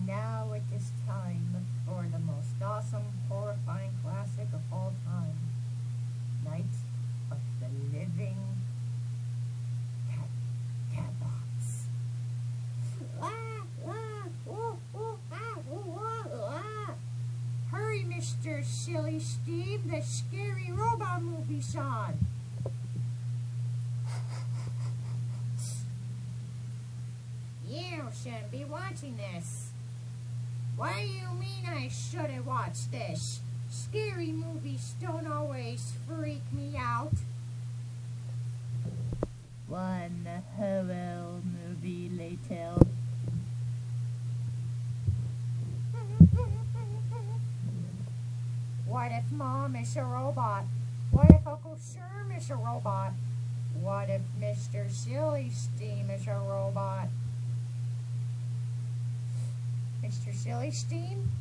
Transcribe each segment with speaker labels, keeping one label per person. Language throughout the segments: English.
Speaker 1: now it is time for the most awesome, horrifying classic of all time. Night of the Living Catbox. Hurry, Mr. Silly Steve, the scary robot movie's on. You shouldn't be watching this. What do you mean I shouldn't watch this? Scary movies don't always freak me out. One horror movie later. What if Mom is a robot? What if Uncle Sherm is a robot? What if Mr. Silly Steam is a robot? Mr. Silly Steam?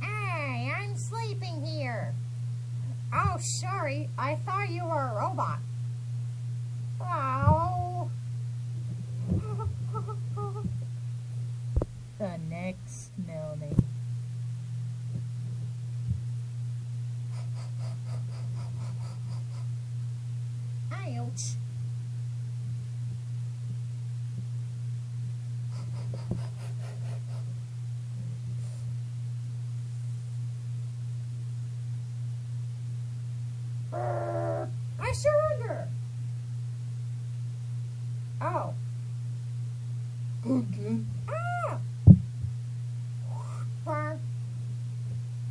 Speaker 1: Hey, I'm sleeping here. Oh, sorry. I thought you were a robot. Oh. The next morning. Ouch. I surrender. Oh.
Speaker 2: Pumpkin.
Speaker 1: Ah!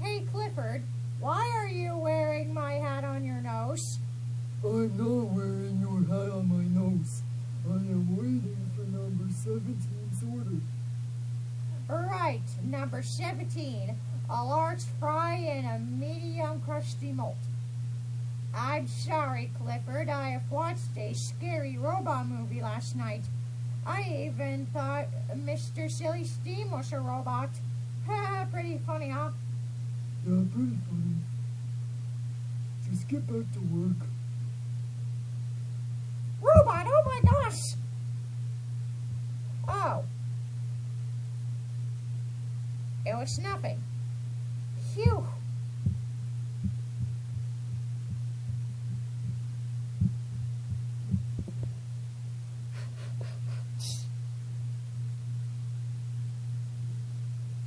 Speaker 1: Hey, Clifford, why are you wearing my hat on your nose?
Speaker 2: I'm not wearing your hat on my nose. I am waiting for number 17's order.
Speaker 1: Right, number 17, a large fry and a medium crusty malt. I'm sorry, Clifford, I have watched a scary robot movie last night. I even thought Mr. Silly Steam was a robot. Ha, pretty funny, huh?
Speaker 2: Yeah, pretty funny. Just get back to work.
Speaker 1: Robot, oh my gosh! Oh. It was nothing. Phew.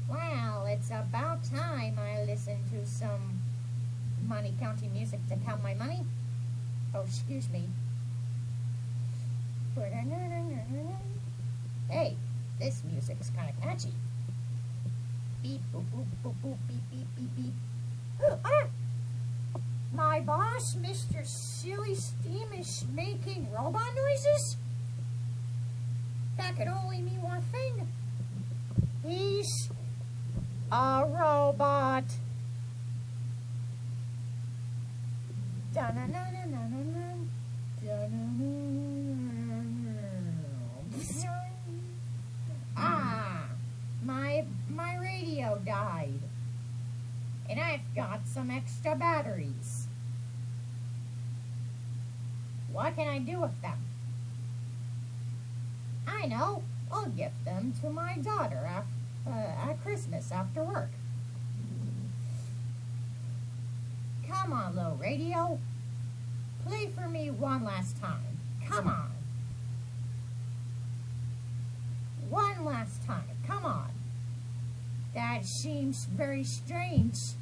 Speaker 1: Well, it's about time I listen to some money counting music to count my money. Oh, excuse me. Hey, this music's kind of catchy. Beep, boop, boop, boop, boop, beep, beep, beep, beep. Ah! My boss, Mr. Silly Steam, is making robot noises? That could only mean one thing. He's a robot. Dun-dun-dun-dun-dun-dun. Dun-dun-dun. Ah, my radio died, and I've got some extra batteries. What can I do with them? I know, I'll gift them to my daughter at Christmas after work. Come on, little radio. Play for me one last time. Come on. One last time. Come on. That seems very strange.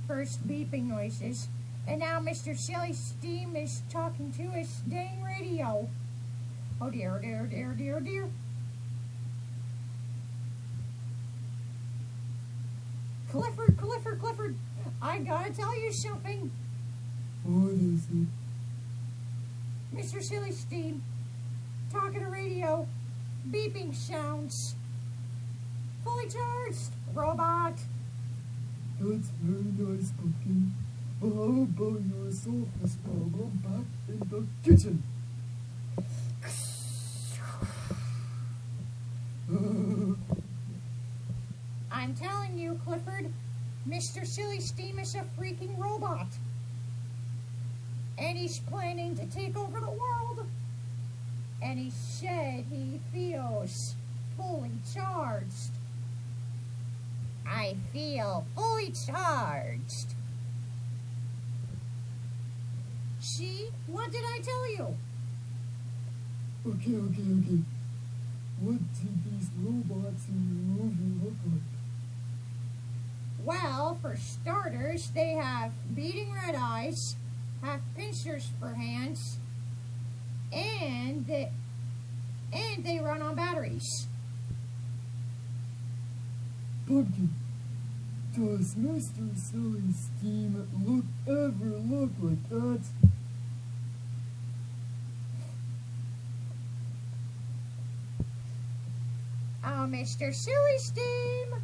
Speaker 1: First beeping noises, and now Mr. Silly Steam is talking to his dang radio. Oh dear, dear, dear, dear, dear. Clifford, Clifford, Clifford, I gotta tell you something.
Speaker 2: What is it?
Speaker 1: Mr. Silly Steam, talking to radio, beeping sounds. Fully charged, robot.
Speaker 2: That's very nice, Pumpkin. But how about you solve this problem back in the kitchen?
Speaker 1: I'm telling you, Clifford, Mr. Silly Steam is a freaking robot. And he's planning to take over the world. And he said he feels fully charged. I feel fully charged. See? What did I tell you?
Speaker 2: Okay. What did these robots in the movie look like?
Speaker 1: Well, for starters, they have beating red eyes, have pincers for hands, and they run on batteries.
Speaker 2: Pumpkin, does Mr. Silly Steam ever look like that?
Speaker 1: Oh, Mr. Silly Steam!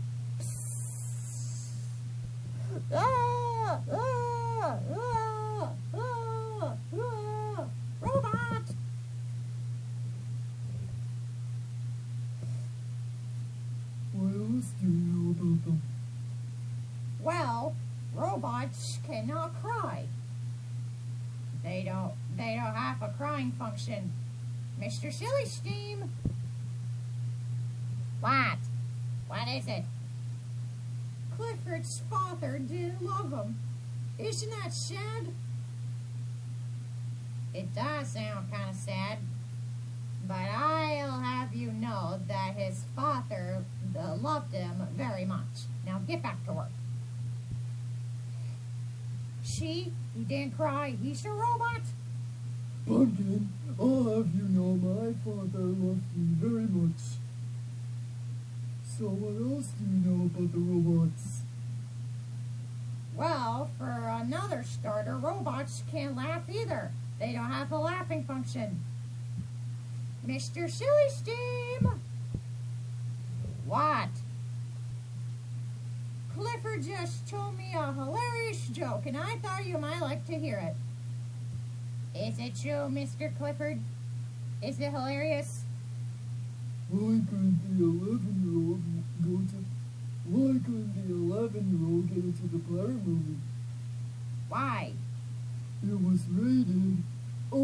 Speaker 1: Ah, ah, ah, ah, ah, robot!
Speaker 2: What else do you know about them?
Speaker 1: Well, robots cannot cry. They don't have a crying function. Mr. Silly Steam! What? What is it? Clifford's father didn't love him. Isn't that sad? It does sound kind of sad. But I'll have you know that his father loved him very much. Now get back to work. See? He didn't cry. He's a robot.
Speaker 2: Pumpkin, I'll have you know my father loved me very much. So what else do you know about the robots?
Speaker 1: Well, for another starter, robots can't laugh either. They don't have a laughing function. Mr. Silly Steam! What? Clifford just told me a hilarious joke, and I thought you might like to hear it. Is it true, Mr. Clifford? Is it hilarious?
Speaker 2: Why couldn't the 11-year-old get into the Platter movie?
Speaker 1: Why?
Speaker 2: It was rated R.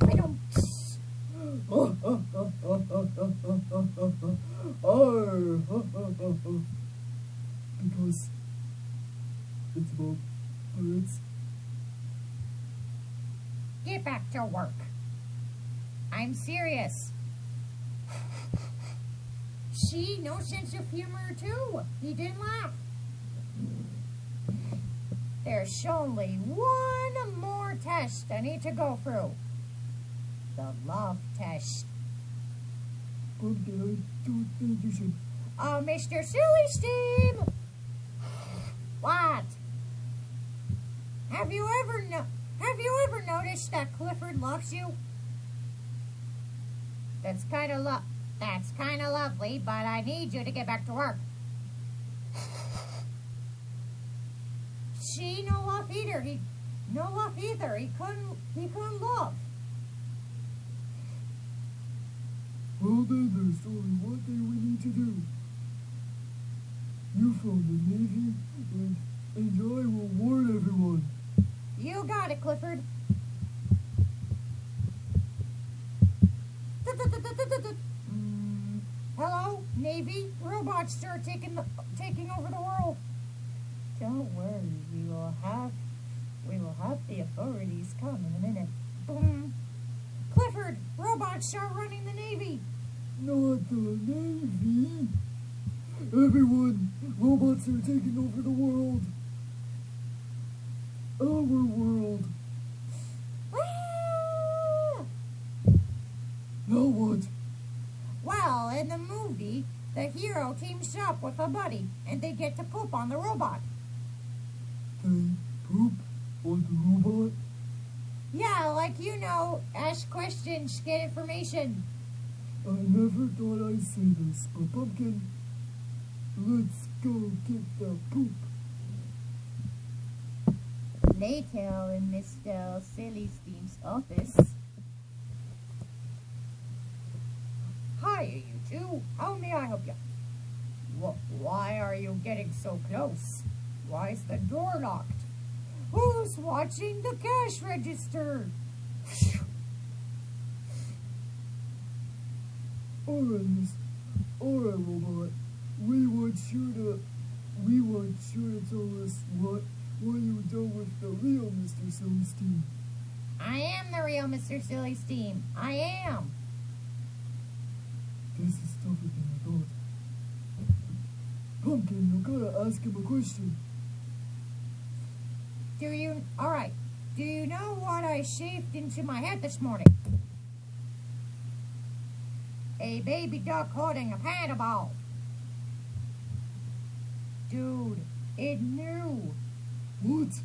Speaker 1: I don't...
Speaker 2: Because it's about pirates.
Speaker 1: Get back to work. I'm serious. See, no sense of humor too. He didn't laugh. There's only one more test I need to go through. The love test.
Speaker 2: Pumpkin, I don't think you should.
Speaker 1: Oh, Mr. Silly Steam! What? Have you ever noticed that Clifford loves you? That's kind of lovely, but I need you to get back to work. She no love either. He couldn't love.
Speaker 2: Well then, there's only one thing we need to do. You phone the Navy, and I will warn everyone.
Speaker 1: You got it, Clifford. Hello, Navy. Robots are taking over the world. Don't worry, we will have the authorities come in a minute. Boom. Clifford, robots are running the Navy.
Speaker 2: Not the Navy. Everyone, robots are taking over the world. Our world.
Speaker 1: Ah!
Speaker 2: Now what?
Speaker 1: Well, in the movie, the hero teams up with a buddy, and they get to poop on the robot.
Speaker 2: They poop on the robot?
Speaker 1: Yeah, like ask questions, get information.
Speaker 2: I never thought I'd say this, but Pumpkin, let's go get the poop.
Speaker 1: Later in Mr. Silly Steam's office. Hi, you two. How may I help you? Why are you getting so close? Why is the door locked? Who's watching the cash register?
Speaker 2: Alright, miss. Alright, robot. We want you to tell us what you done with the real Mr. Silverstein.
Speaker 1: I am the real Mr. Silverstein. I am.
Speaker 2: This is tougher than I thought. Pumpkin, you gotta ask him a question.
Speaker 1: Alright. Do you know what I shaved into my head this morning? A baby duck holding a paddle ball. Dude, it knew.
Speaker 2: What?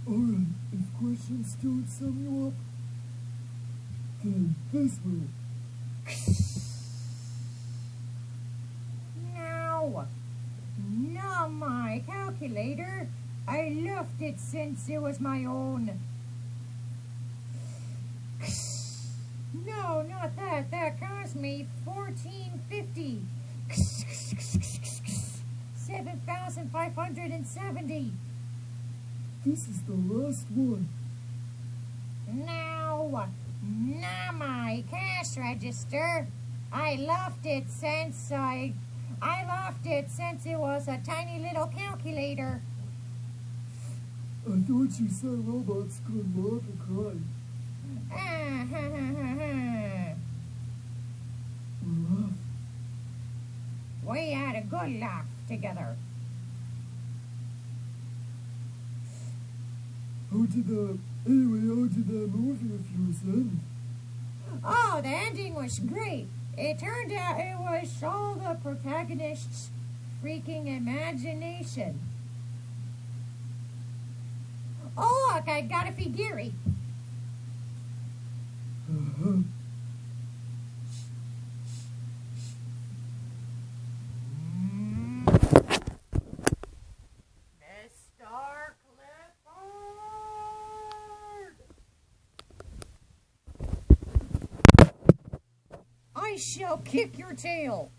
Speaker 2: Alright, if questions don't sum you up, then this will.
Speaker 1: No. Not my calculator. I left it since it was my own. No, not that. That cost me $14.50. 7,570.
Speaker 2: This is the last one.
Speaker 1: No, not my cash register. I left it since it was a tiny little calculator.
Speaker 2: I thought you said robots could laugh and cry. Laugh.
Speaker 1: We had a good laugh together.
Speaker 2: How did that movie of yours end?
Speaker 1: Oh, the ending was great. It turned out it was all the protagonist's freaking imagination. Oh, look, I got a figurine. Mr. Clifford! I shall kick your tail.